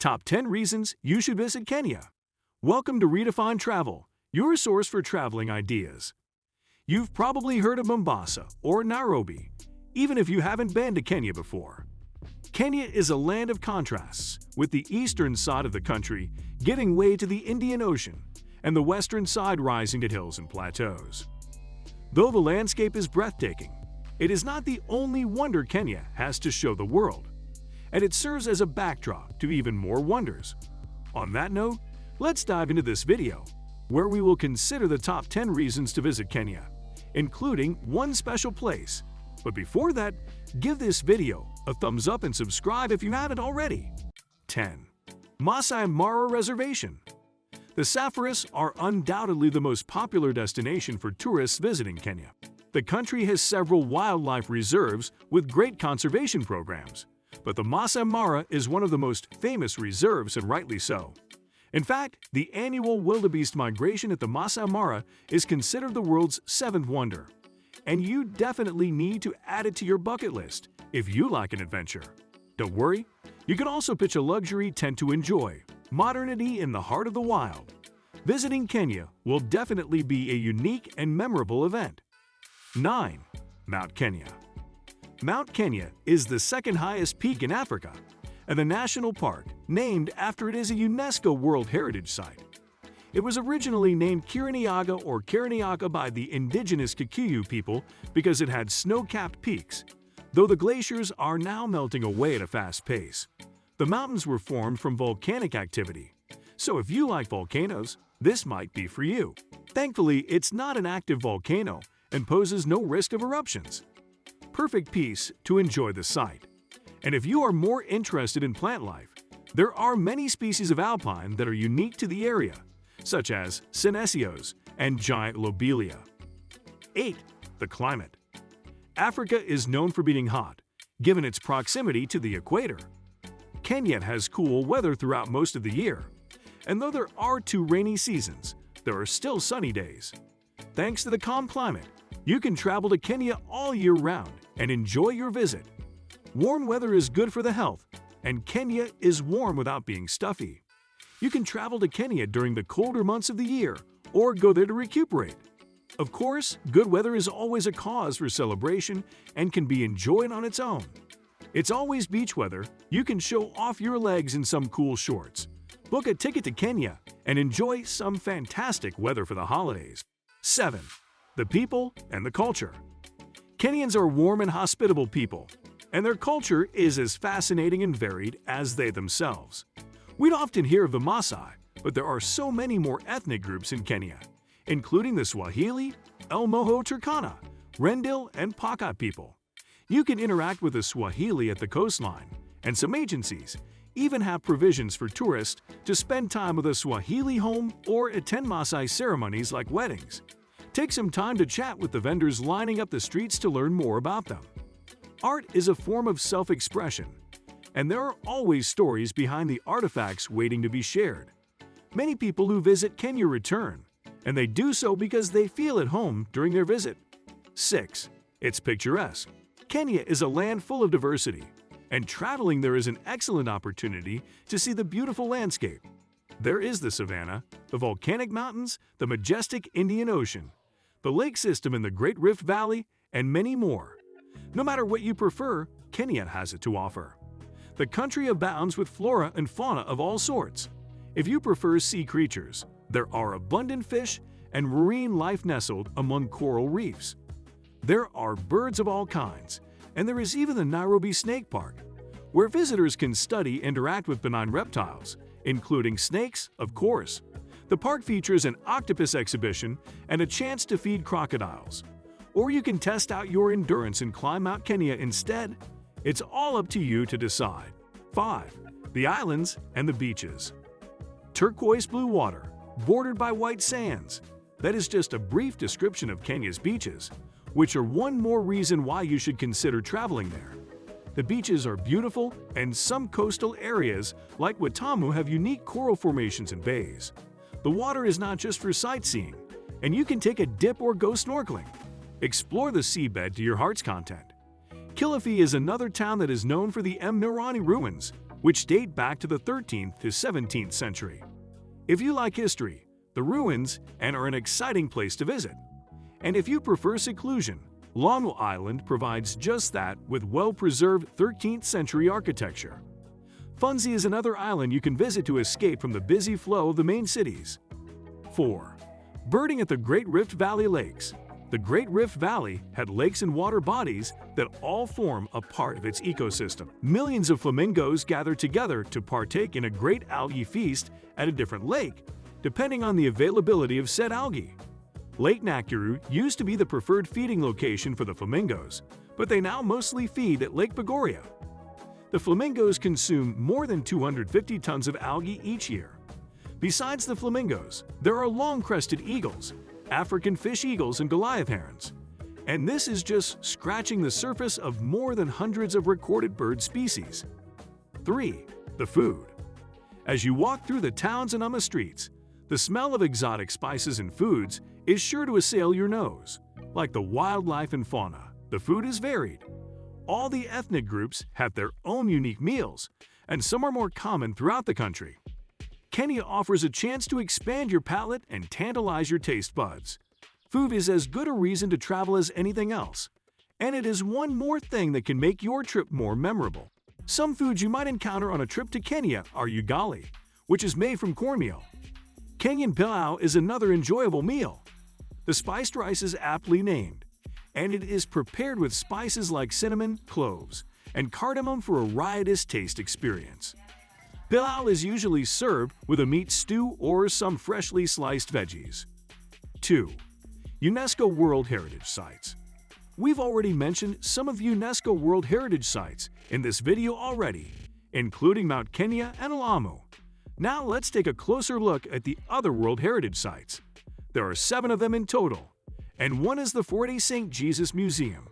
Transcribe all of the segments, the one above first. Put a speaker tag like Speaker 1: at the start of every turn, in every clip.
Speaker 1: Top 10 Reasons You Should Visit Kenya. Welcome to Redefine Travel, your source for traveling ideas. You've probably heard of Mombasa or Nairobi, even if you haven't been to Kenya before. Kenya is a land of contrasts, with the eastern side of the country giving way to the Indian Ocean and the western side rising to hills and plateaus. Though the landscape is breathtaking, it is not the only wonder Kenya has to show the world, and it serves as a backdrop to even more wonders. On that note, let's dive into this video, where we will consider the top 10 reasons to visit Kenya, including one special place. But before that, give this video a thumbs up and subscribe if you haven't already. 10. MAASAI Mara Reservation. The safaris are undoubtedly the most popular destination for tourists visiting Kenya. The country has several wildlife reserves with great conservation programs, but the MAASAI Mara is one of the most famous reserves, and rightly so. In fact, the annual wildebeest migration at the MAASAI Mara is considered the world's seventh wonder, and you definitely need to add it to your bucket list if you like an adventure. Don't worry, you can also pitch a luxury tent to enjoy modernity in the heart of the wild. Visiting Kenya will definitely be a unique and memorable event. 9. Mount Kenya. Mount Kenya is the second highest peak in Africa and the national park named after it is a UNESCO World Heritage Site. It was originally named Kirinyaga or Kirinyaga by the indigenous Kikuyu people because it had snow-capped peaks, though the glaciers are now melting away at a fast pace. The mountains were formed from volcanic activity, so if you like volcanoes, this might be for you. Thankfully, it's not an active volcano and poses no risk of eruptions. Perfect peace to enjoy the site. And if you are more interested in plant life, there are many species of alpine that are unique to the area, such as senecios and giant lobelia. 8. The climate. Africa is known for being hot, given its proximity to the equator. Kenya has cool weather throughout most of the year, and though there are 2 rainy seasons, there are still sunny days. Thanks to the calm climate, you can travel to Kenya all year round and enjoy your visit. Warm weather is good for the health, and Kenya is warm without being stuffy. You can travel to Kenya during the colder months of the year or go there to recuperate. Of course, good weather is always a cause for celebration and can be enjoyed on its own. It's always beach weather. You can show off your legs in some cool shorts. Book a ticket to Kenya and enjoy some fantastic weather for the holidays. 7. The people and the culture. Kenyans are warm and hospitable people, and their culture is as fascinating and varied as they themselves. We'd often hear of the MAASAI, but there are so many more ethnic groups in Kenya, including the Swahili, El Moho Turkana, Rendille, and Paka people. You can interact with the Swahili at the coastline, and some agencies even have provisions for tourists to spend time with a Swahili home or attend MAASAI ceremonies like weddings. Take some time to chat with the vendors lining up the streets to learn more about them. Art is a form of self-expression, and there are always stories behind the artifacts waiting to be shared. Many people who visit Kenya return, and they do so because they feel at home during their visit. 6. It's picturesque. Kenya is a land full of diversity, and traveling there is an excellent opportunity to see the beautiful landscape. There is the savanna, the volcanic mountains, the majestic Indian Ocean, the lake system in the Great Rift Valley, and many more. No matter what you prefer, Kenya has it to offer. The country abounds with flora and fauna of all sorts. If you prefer sea creatures, there are abundant fish and marine life nestled among coral reefs. There are birds of all kinds, and there is even the Nairobi Snake Park, where visitors can study and interact with benign reptiles, including snakes, of course. The park features an octopus exhibition and a chance to feed crocodiles. Or you can test out your endurance and climb Mount Kenya instead. It's all up to you to decide. 5. The islands and the beaches. Turquoise blue water, bordered by white sands. That is just a brief description of Kenya's beaches, which are one more reason why you should consider traveling there. The beaches are beautiful, and some coastal areas, like Watamu, have unique coral formations and bays. The water is not just for sightseeing, and you can take a dip or go snorkeling. Explore the seabed to your heart's content. Kilifi is another town that is known for the Mnarani ruins, which date back to the 13th to 17th century. If you like history, the ruins, and are an exciting place to visit. And if you prefer seclusion, Lamu Island provides just that with well-preserved 13th century architecture. Funzi is another island you can visit to escape from the busy flow of the main cities. 4. Birding at the Great Rift Valley Lakes. The Great Rift Valley had lakes and water bodies that all form a part of its ecosystem. Millions of flamingos gather together to partake in a great algae feast at a different lake, depending on the availability of said algae. Lake Nakuru used to be the preferred feeding location for the flamingos, but they now mostly feed at Lake Bogoria. The flamingos consume more than 250 tons of algae each year. Besides the flamingos, there are long-crested eagles, African fish eagles, and Goliath herons. And this is just scratching the surface of more than hundreds of recorded bird species. 3. The food. As you walk through the towns and on the streets, the smell of exotic spices and foods is sure to assail your nose. Like the wildlife and fauna, the food is varied. All the ethnic groups have their own unique meals, and some are more common throughout the country. Kenya offers a chance to expand your palate and tantalize your taste buds. Food is as good a reason to travel as anything else, and it is one more thing that can make your trip more memorable. Some foods you might encounter on a trip to Kenya are ugali, which is made from cornmeal. Kenyan pilau is another enjoyable meal. The spiced rice is aptly named, and it is prepared with spices like cinnamon, cloves, and cardamom for a riotous taste experience. Pilau is usually served with a meat stew or some freshly sliced veggies. 2. UNESCO World Heritage Sites. We've already mentioned some of UNESCO World Heritage Sites in this video already, including Mount Kenya and Lamu. Now let's take a closer look at the other World Heritage Sites. There are 7 of them in total, and one is the Forte St. Jesus Museum.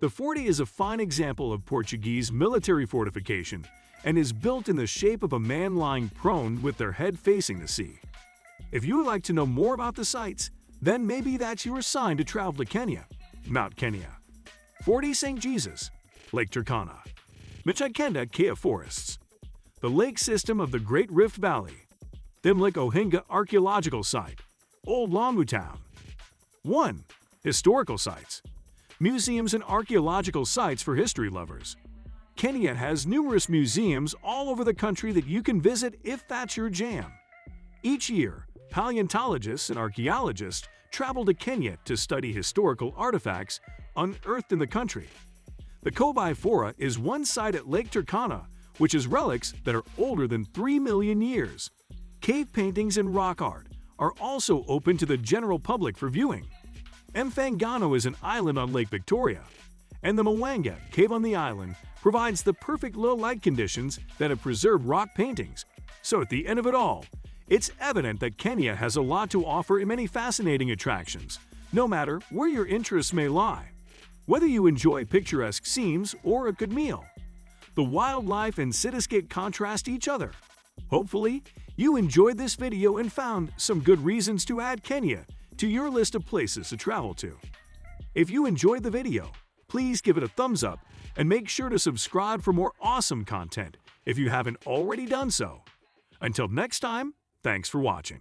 Speaker 1: The Forte is a fine example of Portuguese military fortification and is built in the shape of a man lying prone with their head facing the sea. If you would like to know more about the sites, then maybe that's your sign to travel to Kenya. Mount Kenya, Forte St. Jesus, Lake Turkana, Michakenda Kea Forests, the lake system of the Great Rift Valley, Thimlik Ohinga Archaeological Site, Old Lamu Town. 1. Historical sites. Museums and archaeological sites for history lovers. Kenya has numerous museums all over the country that you can visit if that's your jam. Each year, paleontologists and archaeologists travel to Kenya to study historical artifacts unearthed in the country. The Kobai Fora is one site at Lake Turkana, which is relics that are older than 3 million years. Cave paintings and rock art are also open to the general public for viewing. Mfangano is an island on Lake Victoria, and the Mwanga Cave on the island provides the perfect low light conditions that have preserved rock paintings. So at the end of it all, it's evident that Kenya has a lot to offer in many fascinating attractions, no matter where your interests may lie. Whether you enjoy picturesque scenes or a good meal, the wildlife and cityscape contrast each other. Hopefully, you enjoyed this video and found some good reasons to add Kenya to your list of places to travel to. If you enjoyed the video, please give it a thumbs up and make sure to subscribe for more awesome content if you haven't already done so. Until next time, thanks for watching.